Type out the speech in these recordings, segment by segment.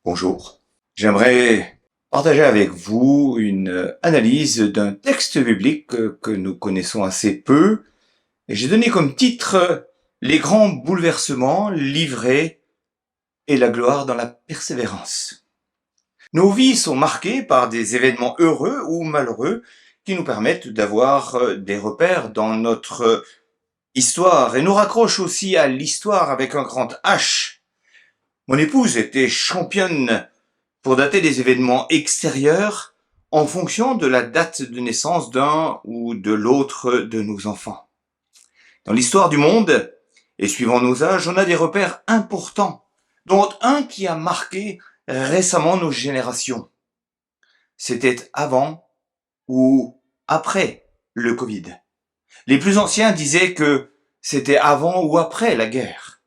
Bonjour. J'aimerais partager avec vous une analyse d'un texte biblique que nous connaissons assez peu. Et j'ai donné comme titre Les grands bouleversements livrés et la gloire dans la persévérance. Nos vies sont marquées par des événements heureux ou malheureux qui nous permettent d'avoir des repères dans notre histoire et nous raccrochent aussi à l'histoire avec un grand H. Mon épouse était championne pour dater des événements extérieurs en fonction de la date de naissance d'un ou de l'autre de nos enfants. Dans l'histoire du monde, et suivant nos âges, on a des repères importants, dont un qui a marqué récemment nos générations. C'était avant ou après le Covid. Les plus anciens disaient que c'était avant ou après la guerre.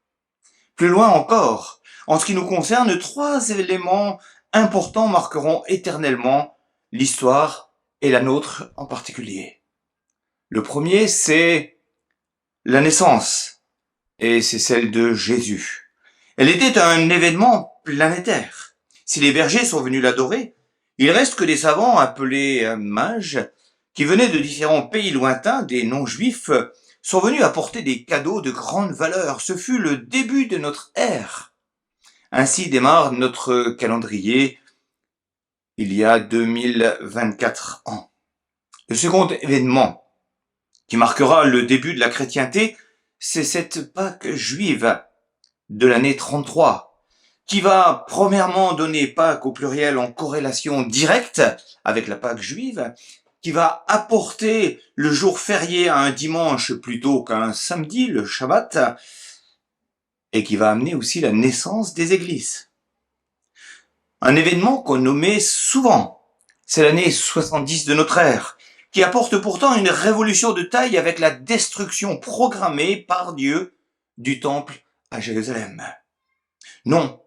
Plus loin encore, en ce qui nous concerne, 3 éléments importants marqueront éternellement l'histoire et la nôtre en particulier. Le premier, c'est la naissance, et c'est celle de Jésus. Elle était un événement planétaire. Si les bergers sont venus l'adorer, il reste que des savants appelés mages, qui venaient de différents pays lointains, des non-juifs, sont venus apporter des cadeaux de grande valeur. Ce fut le début de notre ère. Ainsi démarre notre calendrier il y a 2024 ans. Le second événement qui marquera le début de la chrétienté, c'est cette Pâque juive de l'année 33, qui va premièrement donner Pâques au pluriel en corrélation directe avec la Pâque juive, qui va apporter le jour férié à un dimanche plutôt qu'à un samedi, le Shabbat, et qui va amener aussi la naissance des églises. Un événement qu'on nommait souvent, c'est l'année 70 de notre ère, qui apporte pourtant une révolution de taille avec la destruction programmée par Dieu du temple à Jérusalem. Non,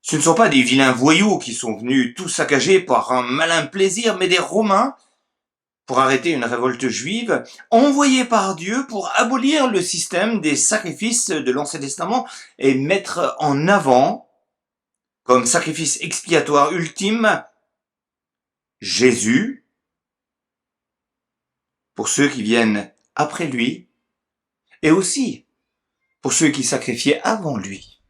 ce ne sont pas des vilains voyous qui sont venus tout saccager par un malin plaisir, mais des Romains, pour arrêter une révolte juive, envoyés par Dieu pour abolir le système des sacrifices de l'Ancien Testament et mettre en avant, comme sacrifice expiatoire ultime, Jésus, pour ceux qui viennent après lui, et aussi pour ceux qui sacrifiaient avant lui.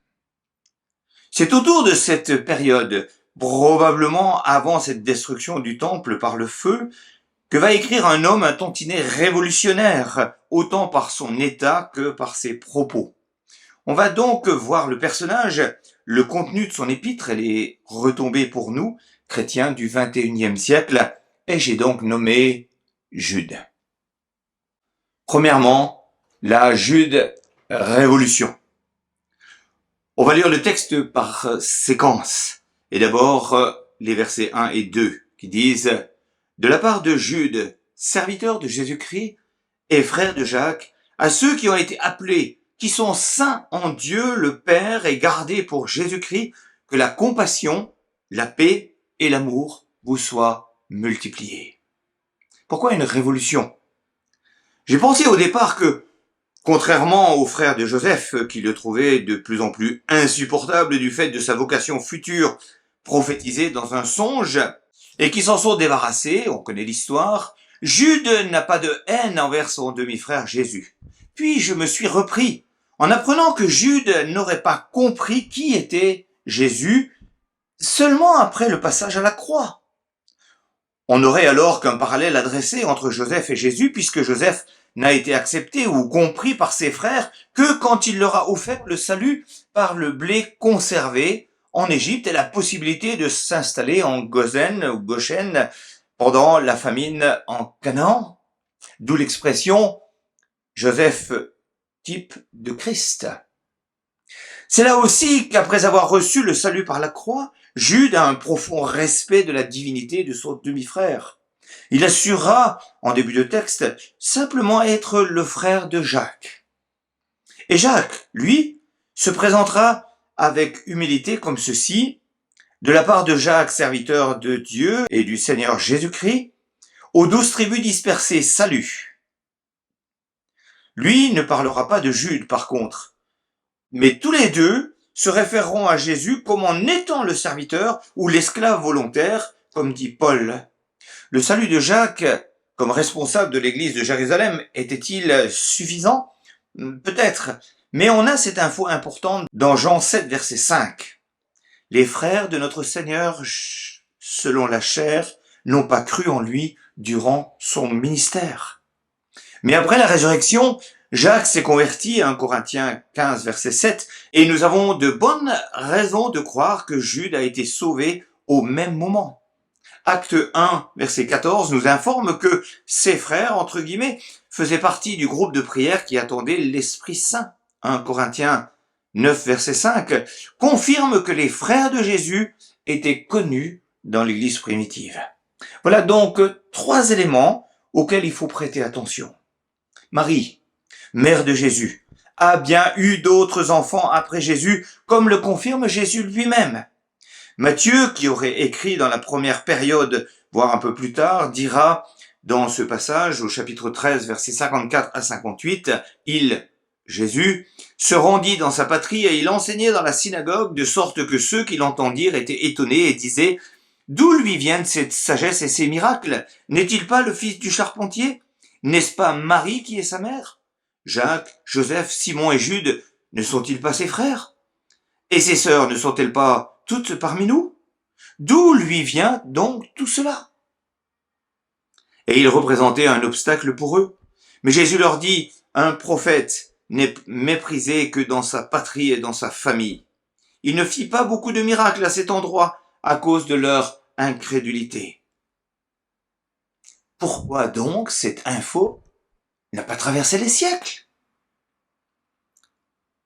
C'est autour de cette période, probablement avant cette destruction du temple par le feu, que va écrire un homme, un tantinet révolutionnaire, autant par son état que par ses propos. On va donc voir le personnage, le contenu de son épître et les retombées pour nous, chrétiens du XXIe siècle, et j'ai donc nommé Jude. Premièrement, la Jude révolution. On va lire le texte par séquence, et d'abord les versets 1 et 2 qui disent « De la part de Jude, serviteur de Jésus-Christ et frère de Jacques, à ceux qui ont été appelés, qui sont saints en Dieu le Père et gardés pour Jésus-Christ, que la compassion, la paix et l'amour vous soient multipliés. » Pourquoi une révolution? J'ai pensé au départ que, contrairement aux frères de Joseph, qui le trouvaient de plus en plus insupportable du fait de sa vocation future prophétisée dans un songe, et qui s'en sont débarrassés, on connaît l'histoire, Jude n'a pas de haine envers son demi-frère Jésus. Puis je me suis repris, en apprenant que Jude n'aurait pas compris qui était Jésus, seulement après le passage à la croix. On n'aurait alors qu'un parallèle à dresser entre Joseph et Jésus, puisque Joseph n'a été accepté ou compris par ses frères que quand il leur a offert le salut par le blé conservé en Égypte et la possibilité de s'installer en Gosen ou Goshen pendant la famine en Canaan, d'où l'expression Joseph type de Christ. C'est là aussi qu'après avoir reçu le salut par la croix, Jude a un profond respect de la divinité de son demi-frère. Il assurera, en début de texte, simplement être le frère de Jacques. Et Jacques, lui, se présentera avec humilité comme ceci, de la part de Jacques, serviteur de Dieu et du Seigneur Jésus-Christ, aux 12 tribus dispersées, salut. Lui ne parlera pas de Jude, par contre, mais tous les deux se référeront à Jésus comme en étant le serviteur ou l'esclave volontaire, comme dit Paul. Le salut de Jacques, comme responsable de l'église de Jérusalem, était-il suffisant? Peut-être, mais on a cette info importante dans Jean 7, verset 5. Les frères de notre Seigneur, selon la chair, n'ont pas cru en lui durant son ministère. Mais après la résurrection, Jacques s'est converti, 1 Corinthiens 15, verset 7, et nous avons de bonnes raisons de croire que Jude a été sauvé au même moment. Acte 1, verset 14, nous informe que ses frères, entre guillemets, faisaient partie du groupe de prière qui attendait l'Esprit Saint. 1 Corinthiens 9, verset 5, confirme que les frères de Jésus étaient connus dans l'Église primitive. Voilà donc 3 éléments auxquels il faut prêter attention. Marie, mère de Jésus, a bien eu d'autres enfants après Jésus, comme le confirme Jésus lui-même. Matthieu, qui aurait écrit dans la première période, voire un peu plus tard, dira dans ce passage, au chapitre 13, versets 54 à 58, Jésus, se rendit dans sa patrie et il enseignait dans la synagogue, de sorte que ceux qui l'entendirent étaient étonnés et disaient « D'où lui viennent cette sagesse et ces miracles? N'est-il pas le fils du charpentier? N'est-ce pas Marie qui est sa mère? Jacques, Joseph, Simon et Jude, ne sont-ils pas ses frères? Et ses sœurs ne sont-elles pas toutes parmi nous? D'où lui vient donc tout cela? » Et il représentait un obstacle pour eux. Mais Jésus leur dit, un prophète n'est méprisé que dans sa patrie et dans sa famille. Il ne fit pas beaucoup de miracles à cet endroit à cause de leur incrédulité. Pourquoi donc cette info n'a pas traversé les siècles?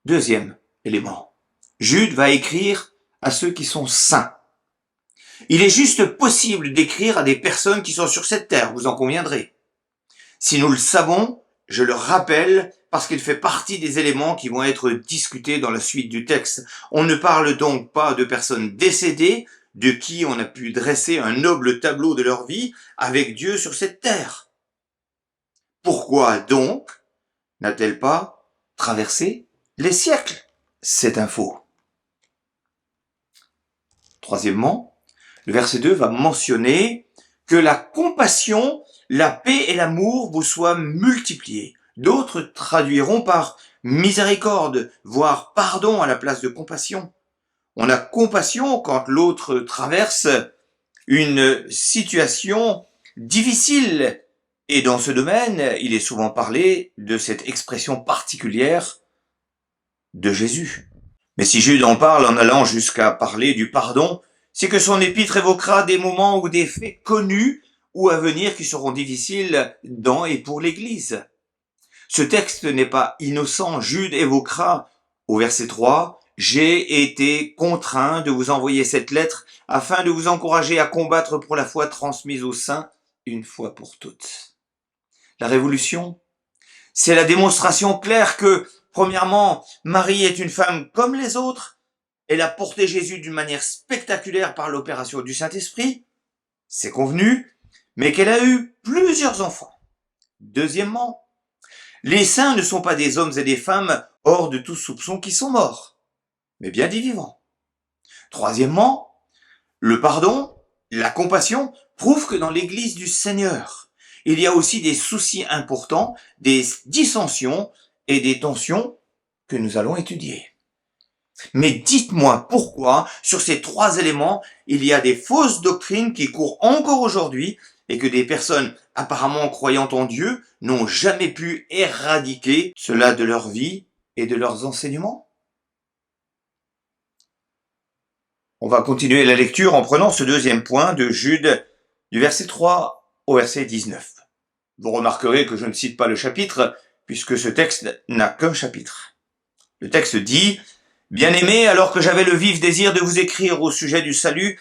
Deuxième élément. Jude va écrire à ceux qui sont saints. Il est juste possible d'écrire à des personnes qui sont sur cette terre, vous en conviendrez. Si nous le savons, je le rappelle parce qu'il fait partie des éléments qui vont être discutés dans la suite du texte. On ne parle donc pas de personnes décédées, de qui on a pu dresser un noble tableau de leur vie avec Dieu sur cette terre. Pourquoi donc n'a-t-elle pas traversé les siècles, cette info? Troisièmement, le verset 2 va mentionner que la compassion, la paix et l'amour vous soient multipliés. D'autres traduiront par miséricorde, voire pardon à la place de compassion. On a compassion quand l'autre traverse une situation difficile. Et dans ce domaine, il est souvent parlé de cette expression particulière de Jésus. Mais si Jude en parle en allant jusqu'à parler du pardon, c'est que son épître évoquera des moments ou des faits connus ou à venir qui seront difficiles dans et pour l'Église. Ce texte n'est pas innocent. Jude évoquera au verset 3, « J'ai été contraint de vous envoyer cette lettre afin de vous encourager à combattre pour la foi transmise aux saints une fois pour toutes. » La révolution, c'est la démonstration claire que, premièrement, Marie est une femme comme les autres. Elle a porté Jésus d'une manière spectaculaire par l'opération du Saint-Esprit, c'est convenu, mais qu'elle a eu plusieurs enfants. Deuxièmement, les saints ne sont pas des hommes et des femmes hors de tout soupçon qui sont morts, mais bien des vivants. Troisièmement, le pardon, la compassion prouvent que dans l'Église du Seigneur, il y a aussi des soucis importants, des dissensions et des tensions que nous allons étudier. Mais dites-moi pourquoi, sur ces 3 éléments, il y a des fausses doctrines qui courent encore aujourd'hui et que des personnes apparemment croyant en Dieu n'ont jamais pu éradiquer cela de leur vie et de leurs enseignements? On va continuer la lecture en prenant ce deuxième point de Jude, du verset 3 au verset 19. Vous remarquerez que je ne cite pas le chapitre, puisque ce texte n'a qu'un chapitre. Le texte dit « Bien-aimés, alors que j'avais le vif désir de vous écrire au sujet du salut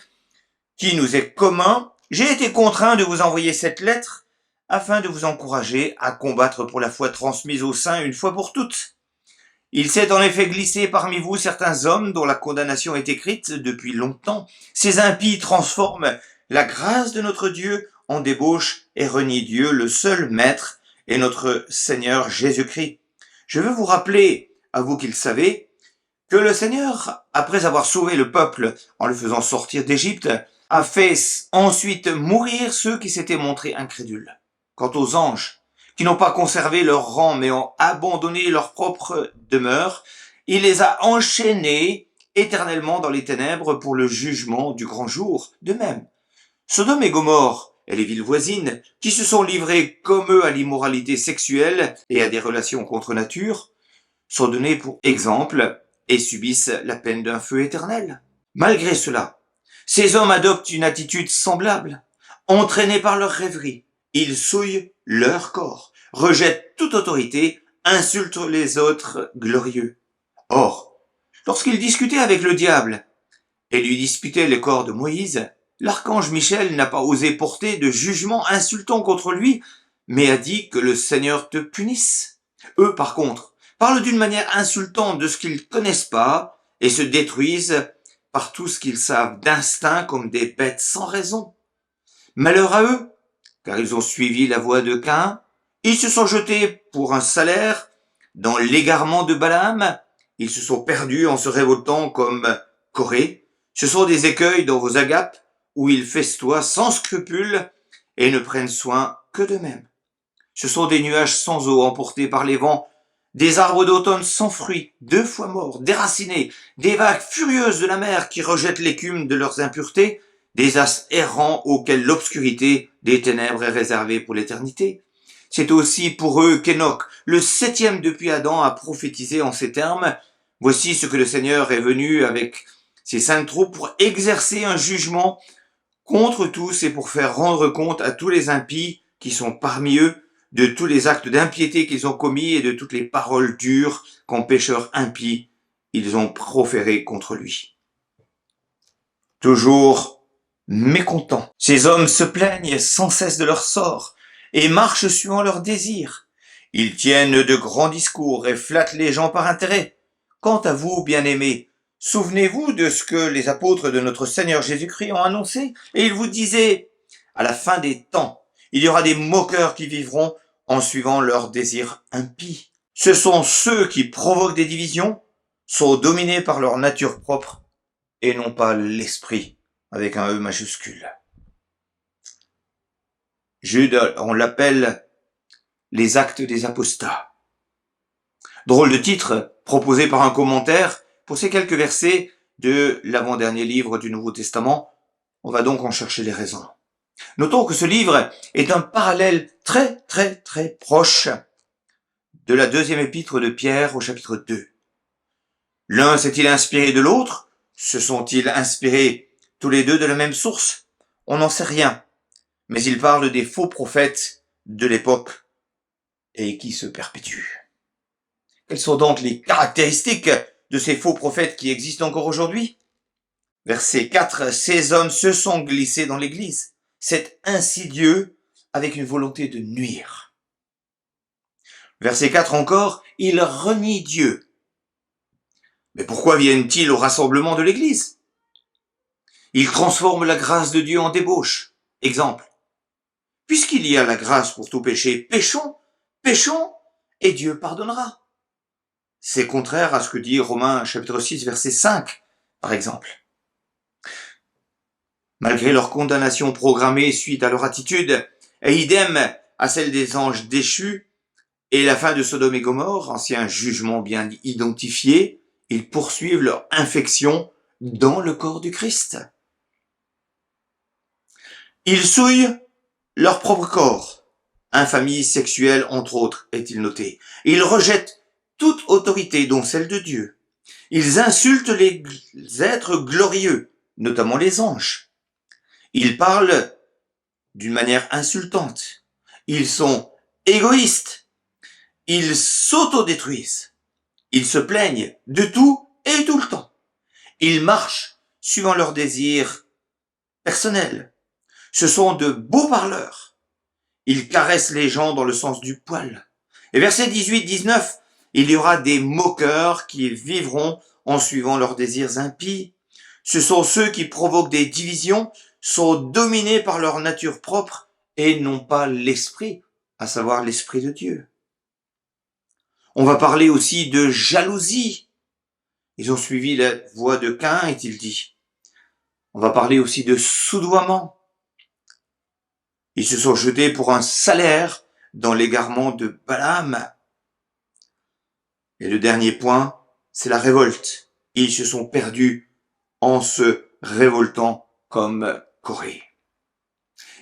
qui nous est commun, j'ai été contraint de vous envoyer cette lettre afin de vous encourager à combattre pour la foi transmise aux saints une fois pour toutes. Il s'est en effet glissé parmi vous certains hommes dont la condamnation est écrite depuis longtemps. Ces impies transforment la grâce de notre Dieu en débauche et renient Dieu, le seul Maître, et notre Seigneur Jésus-Christ. Je veux vous rappeler, à vous qui le savez, que le Seigneur, après avoir sauvé le peuple en le faisant sortir d'Égypte, a fait ensuite mourir ceux qui s'étaient montrés incrédules. Quant aux anges, qui n'ont pas conservé leur rang mais ont abandonné leur propre demeure, il les a enchaînés éternellement dans les ténèbres pour le jugement du grand jour. De même, Sodome et Gomorrhe et les villes voisines, qui se sont livrées comme eux à l'immoralité sexuelle et à des relations contre nature, sont donnés pour exemple et subissent la peine d'un feu éternel. Malgré cela, ces hommes adoptent une attitude semblable. Entraînés par leur rêverie, ils souillent leur corps, rejettent toute autorité, insultent les autres glorieux. Or, lorsqu'ils discutaient avec le diable et lui disputaient le corps de Moïse, l'archange Michel n'a pas osé porter de jugement insultant contre lui, mais a dit que le Seigneur te punisse. Eux, par contre, parlent d'une manière insultante de ce qu'ils connaissent pas et se détruisent par tout ce qu'ils savent d'instinct comme des bêtes sans raison. Malheur à eux, car ils ont suivi la voie de Caïn, ils se sont jetés pour un salaire dans l'égarement de Balaam, ils se sont perdus en se révoltant comme Corée. Ce sont des écueils dans vos agapes où ils festoient sans scrupule et ne prennent soin que d'eux-mêmes. Ce sont des nuages sans eau emportés par les vents, des arbres d'automne sans fruits, 2 fois morts, déracinés, des vagues furieuses de la mer qui rejettent l'écume de leurs impuretés, des astres errants auxquels l'obscurité des ténèbres est réservée pour l'éternité. C'est aussi pour eux qu'Enoch, le 7e depuis Adam, a prophétisé en ces termes: « Voici ce que le Seigneur est venu avec ses saintes troupes pour exercer un jugement contre tous et pour faire rendre compte à tous les impies qui sont parmi eux de tous les actes d'impiété qu'ils ont commis et de toutes les paroles dures qu'en pécheurs impies ils ont proférées contre lui. » Toujours mécontents, ces hommes se plaignent sans cesse de leur sort et marchent suivant leurs désirs. Ils tiennent de grands discours et flattent les gens par intérêt. Quant à vous, bien-aimés, souvenez-vous de ce que les apôtres de notre Seigneur Jésus-Christ ont annoncé, et ils vous disaient: à la fin des temps, il y aura des moqueurs qui vivront en suivant leurs désirs impies. Ce sont ceux qui provoquent des divisions, sont dominés par leur nature propre et non pas l'esprit avec un E majuscule. Jude, on l'appelle les actes des apostats. Drôle de titre proposé par un commentaire pour ces quelques versets de l'avant-dernier livre du Nouveau Testament. On va donc en chercher les raisons. Notons que ce livre est un parallèle très proche de la 2e épître de Pierre au chapitre 2. L'un s'est-il inspiré de l'autre? Se sont-ils inspirés tous les deux de la même source? On n'en sait rien. Mais il parle des faux prophètes de l'époque et qui se perpétuent. Quelles sont donc les caractéristiques de ces faux prophètes qui existent encore aujourd'hui? Verset 4, ces hommes se sont glissés dans l'église. C'est insidieux avec une volonté de nuire. Verset 4 encore, ils renient Dieu. Mais pourquoi viennent-ils au rassemblement de l'église? Ils transforment la grâce de Dieu en débauche. Exemple. Puisqu'il y a la grâce pour tout péché, péchons, et Dieu pardonnera. C'est contraire à ce que dit Romains chapitre 6, verset 5, par exemple. Malgré leur condamnation programmée suite à leur attitude, et idem à celle des anges déchus, et la fin de Sodome et Gomorre, ancien jugement bien identifié, ils poursuivent leur infection dans le corps du Christ. Ils souillent leur propre corps. Infamie sexuelle, entre autres, est-il noté. Ils rejettent toute autorité, dont celle de Dieu. Ils insultent les êtres glorieux, notamment les anges. Ils parlent d'une manière insultante. Ils sont égoïstes. Ils s'autodétruisent. Ils se plaignent de tout et tout le temps. Ils marchent suivant leurs désirs personnels. Ce sont de beaux parleurs. Ils caressent les gens dans le sens du poil. Et versets 18-19, il y aura des moqueurs qui vivront en suivant leurs désirs impies. Ce sont ceux qui provoquent des divisions, sont dominés par leur nature propre et non pas l'esprit, à savoir l'esprit de Dieu. On va parler aussi de jalousie. Ils ont suivi la voie de Caïn, est-il dit. On va parler aussi de soudoiement. Ils se sont jetés pour un salaire dans l'égarement de Balaam. Et le dernier point, c'est la révolte. Ils se sont perdus en se révoltant comme Corée.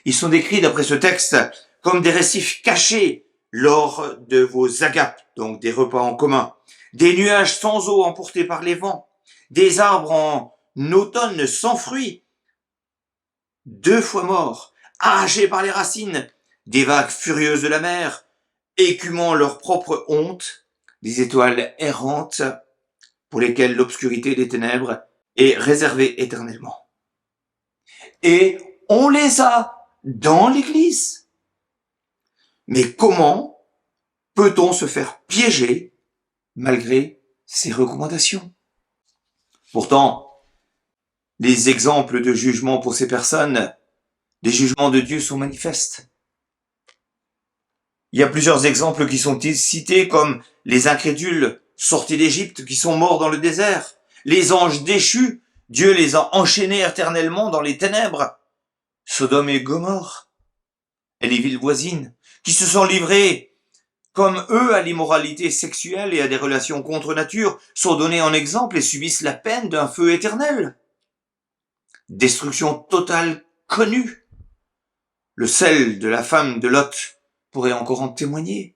Ils sont décrits d'après ce texte comme des récifs cachés lors de vos agapes, donc des repas en commun, des nuages sans eau emportés par les vents, des arbres en automne sans fruits, 2 fois morts, arrachés par les racines, des vagues furieuses de la mer, écumant leur propre honte, des étoiles errantes pour lesquelles l'obscurité des ténèbres est réservée éternellement. Et on les a dans l'Église. Mais comment peut-on se faire piéger malgré ces recommandations? Pourtant, les exemples de jugement pour ces personnes, les jugements de Dieu sont manifestes. Il y a plusieurs exemples qui sont cités comme les incrédules sortis d'Égypte qui sont morts dans le désert, les anges déchus, Dieu les a enchaînés éternellement dans les ténèbres, Sodome et Gomorrhe, et les villes voisines, qui se sont livrés comme eux à l'immoralité sexuelle et à des relations contre nature, sont donnés en exemple et subissent la peine d'un feu éternel. Destruction totale connue. Le sel de la femme de Lot pourrait encore en témoigner.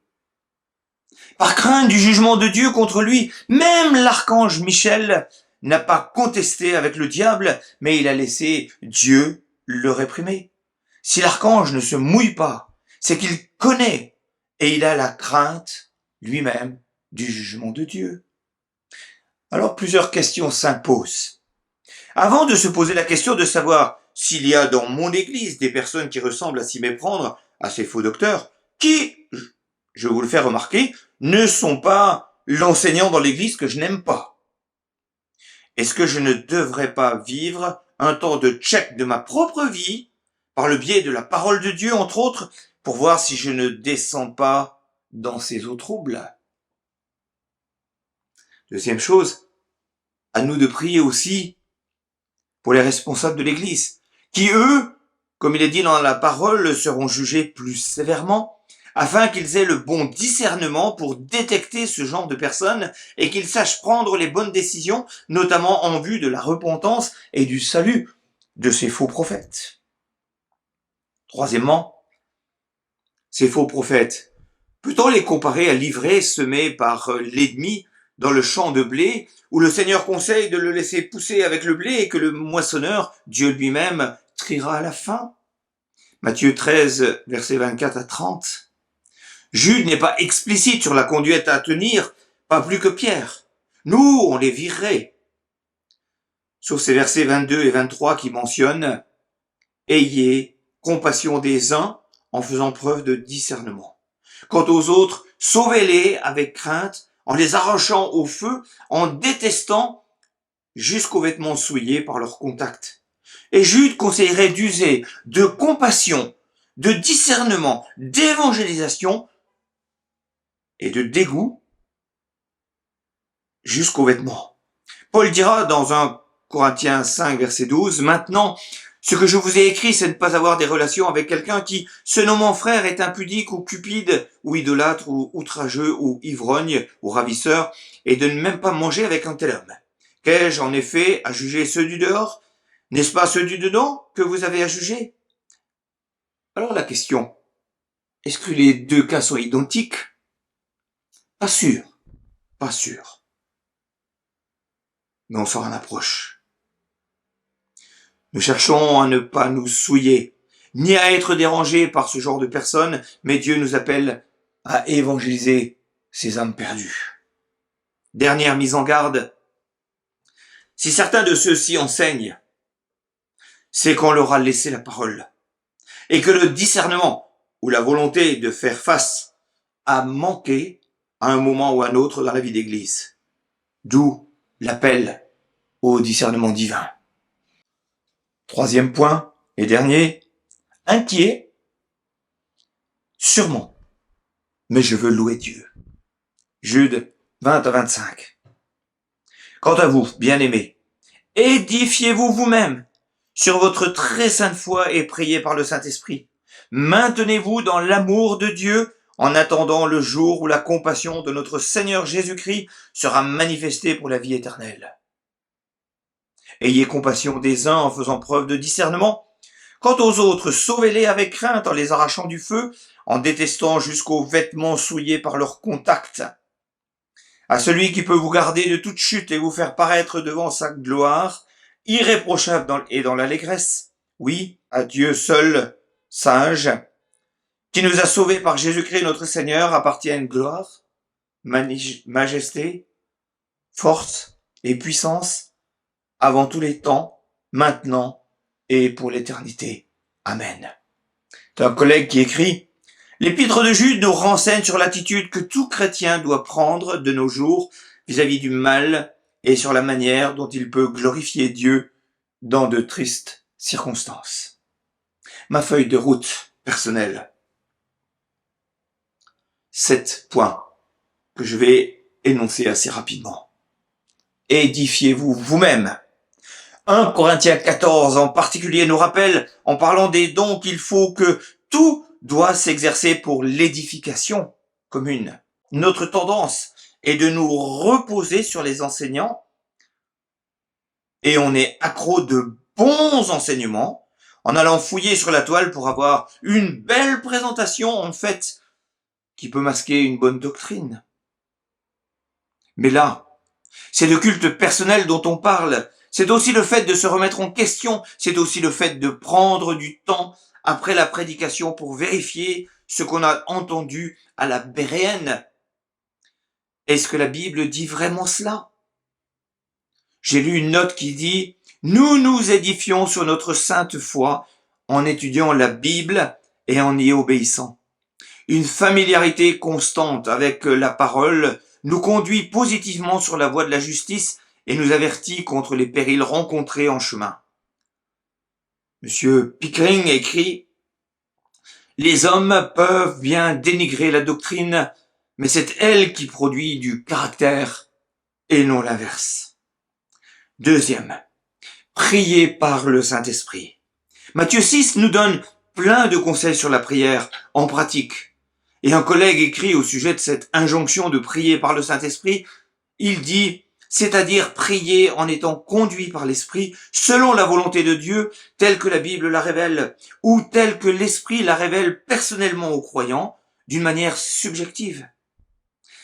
Par crainte du jugement de Dieu contre lui, même l'archange Michel n'a pas contesté avec le diable, mais il a laissé Dieu le réprimer. Si l'archange ne se mouille pas, c'est qu'il connaît et il a la crainte lui-même du jugement de Dieu. Alors plusieurs questions s'imposent. Avant de se poser la question de savoir s'il y a dans mon église des personnes qui ressemblent à s'y méprendre à ces faux docteurs, qui, je vous le fais remarquer, ne sont pas l'enseignant dans l'église que je n'aime pas. Est-ce que je ne devrais pas vivre un temps de check de ma propre vie, par le biais de la parole de Dieu, entre autres, pour voir si je ne descends pas dans ces eaux troubles? Deuxième chose, à nous de prier aussi pour les responsables de l'Église, qui eux, comme il est dit dans la parole, seront jugés plus sévèrement, afin qu'ils aient le bon discernement pour détecter ce genre de personnes et qu'ils sachent prendre les bonnes décisions, notamment en vue de la repentance et du salut de ces faux prophètes. Troisièmement, ces faux prophètes, peut-on les comparer à l'ivraie semée par l'ennemi dans le champ de blé, où le Seigneur conseille de le laisser pousser avec le blé et que le moissonneur, Dieu lui-même, triera à la fin? Matthieu 13, versets 24 à 30. Jude n'est pas explicite sur la conduite à tenir, pas plus que Pierre. Nous, on les virerait. Sauf ces versets 22 et 23 qui mentionnent « Ayez compassion des uns en faisant preuve de discernement. Quant aux autres, sauvez-les avec crainte, en les arrachant au feu, en détestant jusqu'aux vêtements souillés par leur contact. » Et Jude conseillerait d'user de compassion, de discernement, d'évangélisation et de dégoût jusqu'aux vêtements. Paul dira dans 1 Corinthiens 5, verset 12, « Maintenant, ce que je vous ai écrit, c'est de ne pas avoir des relations avec quelqu'un qui, se nommant frère, est impudique ou cupide, ou idolâtre, ou outrageux, ou ivrogne, ou ravisseur, et de ne même pas manger avec un tel homme. Qu'ai-je en effet à juger ceux du dehors? N'est-ce pas ceux du dedans que vous avez à juger? » Alors la question, est-ce que les deux cas sont identiques? Pas sûr, pas sûr. Mais on s'en approche. Nous cherchons à ne pas nous souiller, ni à être dérangés par ce genre de personnes, mais Dieu nous appelle à évangéliser ces âmes perdues. Dernière mise en garde, si certains de ceux-ci enseignent, c'est qu'on leur a laissé la parole, et que le discernement ou la volonté de faire face a manqué à un moment ou à un autre dans la vie d'Église. D'où l'appel au discernement divin. Troisième point et dernier, inquiet, sûrement, mais je veux louer Dieu. Jude 20 à 25. Quant à vous, bien-aimés, édifiez-vous vous-même sur votre très sainte foi et priez par le Saint-Esprit. Maintenez-vous dans l'amour de Dieu en attendant le jour où la compassion de notre Seigneur Jésus-Christ sera manifestée pour la vie éternelle. Ayez compassion des uns en faisant preuve de discernement. Quant aux autres, sauvez-les avec crainte en les arrachant du feu, en détestant jusqu'aux vêtements souillés par leur contact. À celui qui peut vous garder de toute chute et vous faire paraître devant sa gloire, irréprochable dans l'allégresse, oui, à Dieu seul, sage, qui nous a sauvés par Jésus-Christ notre Seigneur, appartiennent gloire, majesté, force et puissance, avant tous les temps, maintenant et pour l'éternité. Amen. C'est un collègue qui écrit « L'épître de Jude nous renseigne sur l'attitude que tout chrétien doit prendre de nos jours vis-à-vis du mal et sur la manière dont il peut glorifier Dieu dans de tristes circonstances. » Ma feuille de route personnelle. 7 points que je vais énoncer assez rapidement. Édifiez-vous vous-même. 1 Corinthiens 14 en particulier nous rappelle, en parlant des dons, qu'il faut que tout doit s'exercer pour l'édification commune. Notre tendance est de nous reposer sur les enseignants et on est accro de bons enseignements en allant fouiller sur la toile pour avoir une belle présentation en fait qui peut masquer une bonne doctrine. Mais là, c'est le culte personnel dont on parle. C'est aussi le fait de se remettre en question. C'est aussi le fait de prendre du temps après la prédication pour vérifier ce qu'on a entendu à la Béréenne. Est-ce que la Bible dit vraiment cela? J'ai lu une note qui dit « Nous nous édifions sur notre sainte foi en étudiant la Bible et en y obéissant. Une familiarité constante avec la parole nous conduit positivement sur la voie de la justice et nous avertit contre les périls rencontrés en chemin. » Monsieur Pickering écrit « Les hommes peuvent bien dénigrer la doctrine, mais c'est elle qui produit du caractère et non l'inverse. » Deuxième, prier par le Saint-Esprit. Matthieu 6 nous donne plein de conseils sur la prière en pratique. Et un collègue écrit au sujet de cette injonction de prier par le Saint-Esprit, il dit, c'est-à-dire prier en étant conduit par l'Esprit selon la volonté de Dieu, telle que la Bible la révèle, ou telle que l'Esprit la révèle personnellement aux croyants, d'une manière subjective.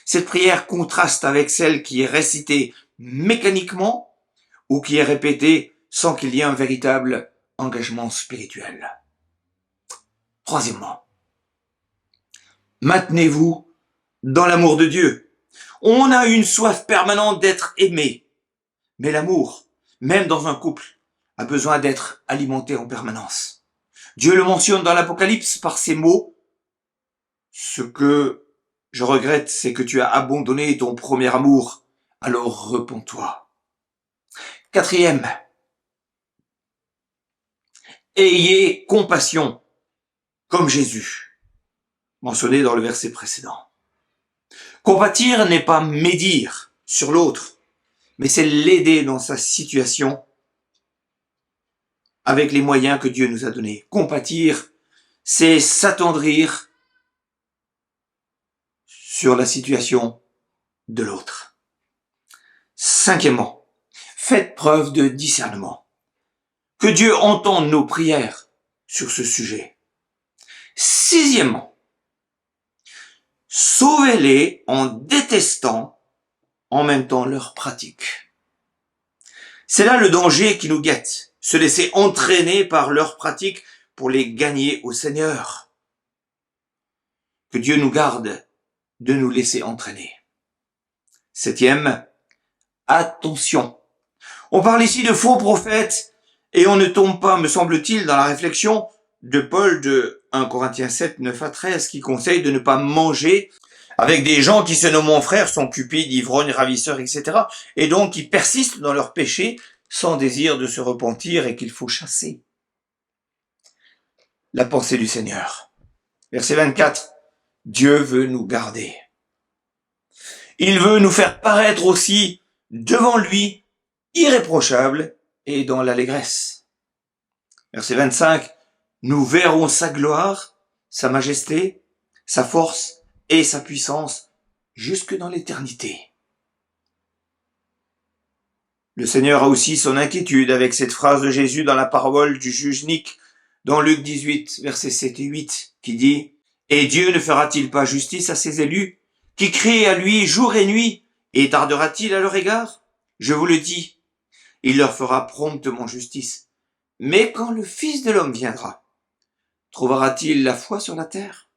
Cette prière contraste avec celle qui est récitée mécaniquement ou qui est répétée sans qu'il y ait un véritable engagement spirituel. Troisièmement, maintenez-vous dans l'amour de Dieu. On a une soif permanente d'être aimé, mais l'amour, même dans un couple, a besoin d'être alimenté en permanence. Dieu le mentionne dans l'Apocalypse par ces mots. Ce que je regrette, c'est que tu as abandonné ton premier amour, alors repens-toi. Quatrième, ayez compassion, comme Jésus, mentionné dans le verset précédent. Compatir n'est pas médire sur l'autre, mais c'est l'aider dans sa situation avec les moyens que Dieu nous a donnés. Compatir, c'est s'attendrir sur la situation de l'autre. Cinquièmement, faites preuve de discernement. Que Dieu entende nos prières sur ce sujet. Sixièmement, sauvez-les en détestant en même temps leurs pratiques. C'est là le danger qui nous guette, se laisser entraîner par leurs pratiques pour les gagner au Seigneur. Que Dieu nous garde de nous laisser entraîner. Septième, attention. On parle ici de faux prophètes et on ne tombe pas, me semble-t-il, dans la réflexion de Paul de 1 Corinthiens 7, 9 à 13 qui conseille de ne pas manger avec des gens qui se nomment frères, sont cupides, ivrognes, ravisseurs, etc. et donc qui persistent dans leurs péchés sans désir de se repentir et qu'il faut chasser. La pensée du Seigneur. Verset 24. Dieu veut nous garder. Il veut nous faire paraître aussi devant lui, irréprochable et dans l'allégresse. Verset 25, nous verrons sa gloire, sa majesté, sa force et sa puissance jusque dans l'éternité. Le Seigneur a aussi son inquiétude avec cette phrase de Jésus dans la parabole du juge Nick, dans Luc 18, versets 7 et 8, qui dit « Et Dieu ne fera-t-il pas justice à ses élus, qui crient à lui jour et nuit, et tardera-t-il à leur égard? Je vous le dis, il leur fera promptement justice. Mais quand le Fils de l'homme viendra, trouvera-t-il la foi sur la terre ?»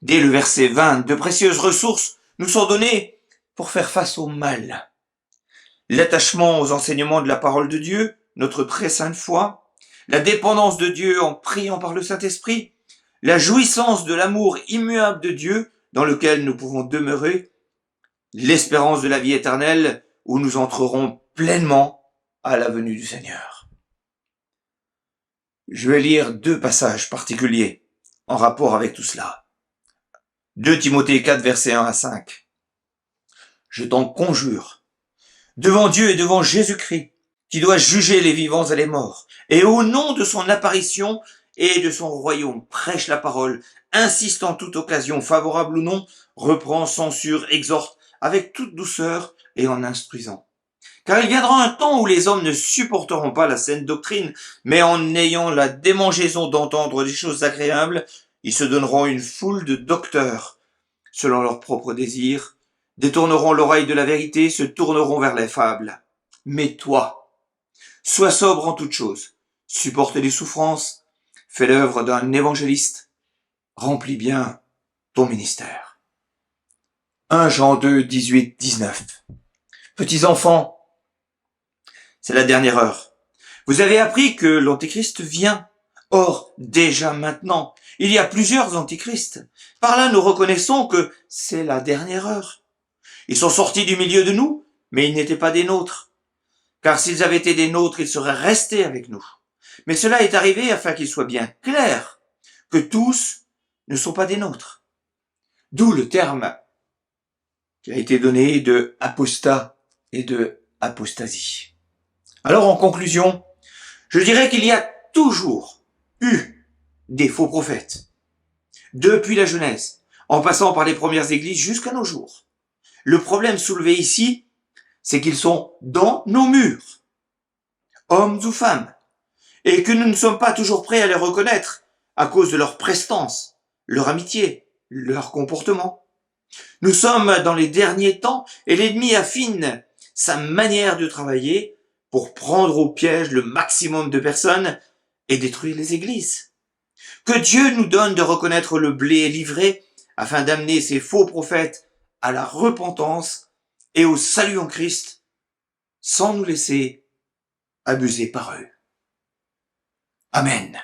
Dès le verset 20, de précieuses ressources nous sont données pour faire face au mal. L'attachement aux enseignements de la parole de Dieu, notre très sainte foi, la dépendance de Dieu en priant par le Saint-Esprit, la jouissance de l'amour immuable de Dieu dans lequel nous pouvons demeurer, l'espérance de la vie éternelle où nous entrerons pleinement à la venue du Seigneur. Je vais lire 2 passages particuliers en rapport avec tout cela. 2 Timothée 4, versets 1 à 5. Je t'en conjure, devant Dieu et devant Jésus-Christ, qui doit juger les vivants et les morts, et au nom de son apparition et de son royaume, prêche la parole, insiste en toute occasion, favorable ou non, reprend, censure, exhorte, avec toute douceur et en instruisant. Car il viendra un temps où les hommes ne supporteront pas la saine doctrine, mais en ayant la démangeaison d'entendre des choses agréables, ils se donneront une foule de docteurs, selon leurs propres désirs, détourneront l'oreille de la vérité, se tourneront vers les fables. Mais toi, sois sobre en toutes choses, supporte les souffrances, fais l'œuvre d'un évangéliste, remplis bien ton ministère. 1 Jean 2, 18, 19. Petits enfants, c'est la dernière heure. Vous avez appris que l'Antéchrist vient. Or, déjà maintenant, il y a plusieurs antichrists. Par là, nous reconnaissons que c'est la dernière heure. Ils sont sortis du milieu de nous, mais ils n'étaient pas des nôtres. Car s'ils avaient été des nôtres, ils seraient restés avec nous. Mais cela est arrivé afin qu'il soit bien clair que tous ne sont pas des nôtres. D'où le terme qui a été donné de apostat et de apostasie. Alors en conclusion, je dirais qu'il y a toujours eu des faux prophètes, depuis la Genèse, en passant par les premières églises jusqu'à nos jours. Le problème soulevé ici, c'est qu'ils sont dans nos murs, hommes ou femmes, et que nous ne sommes pas toujours prêts à les reconnaître à cause de leur prestance, leur amitié, leur comportement. Nous sommes dans les derniers temps et l'ennemi affine sa manière de travailler pour prendre au piège le maximum de personnes et détruire les églises. Que Dieu nous donne de reconnaître le blé livré afin d'amener ces faux prophètes à la repentance et au salut en Christ sans nous laisser abuser par eux. Amen.